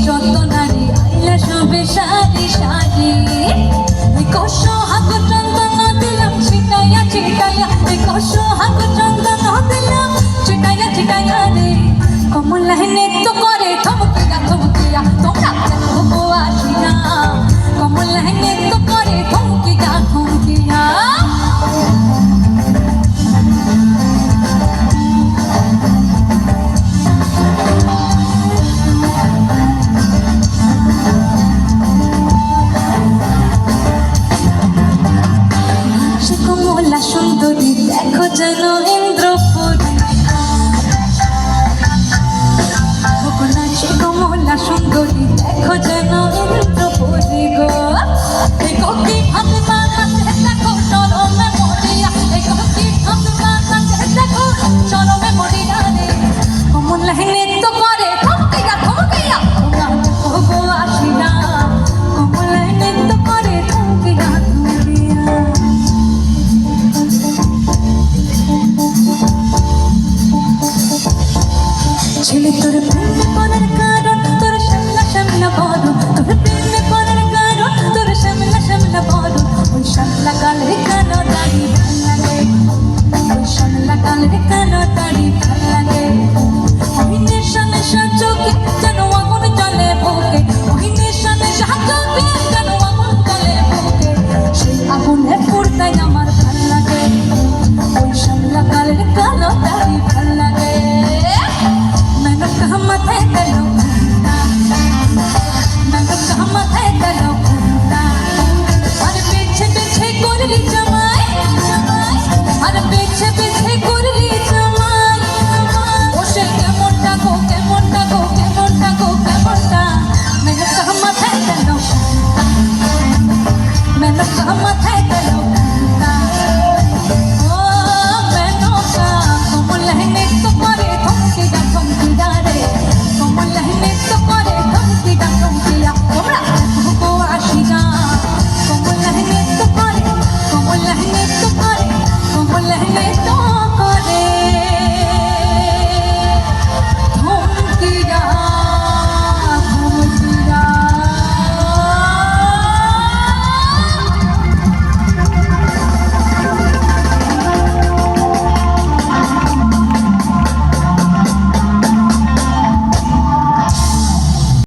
যত নারী আইলা সবে সারি সারি কষ হাগ চন্দন দিলাম ছিটাইয়া ছিটাইয়া কষ হাগ চন্দন দিলাম ছিটাইয়া ছিটাইয়া রে কমলা নৃত্য করে থমকিয়া থমকিয়া তোমরা দেখো আসিয়া কমলা নৃত্য করে থমকিয়া থমকিয়া কমলা সুন্দরী দেখো যেন ইন্দ্রপুরী কমলা সুন্দরী দেখো যেন ইন্দ্রপুরী গো কি ভাবনা দেখো চরমে মরিয়া কি ভাবনা দেখো চরমে মরিয়া রে কমলা নৃত্য করে থমকিয়া থমকিয়া তোমরা দেখো গো আসিয়া কমলা নৃত্য করে থমকিয়া থমকিয়া ছেলে তোর প্রেমে পড়ার কারণ তোর সামলা সামলা বড় তোর প্রেমে পড়ার কারণ তোর সামলা সামলা বড় ওই সামলা কালের কালো দাড়ি ভাল লাগে ওই সামলা কালের কালো দাড়ি ভাল লাগে ওই নেশা নেশা চোখে যেন আগুন জ্বলে বুকে ওই নেশা নেশা চোখে যেন আগুন জ্বলে বুকে সেই আগুনে পুড়তাই আমার ভাল লাগে ওই সামলা কালের কালো দাড়ি ভাল লাগে মাথায় গেল মাথায় গেল আর পেছে পেছে করলি জামাই আর পেছে পেছে করলি জামাই ও সে কেমনটা গো কেমনটা গো কেমনটা গো কেমনটা মেনকা মাথায় গেল মেনকা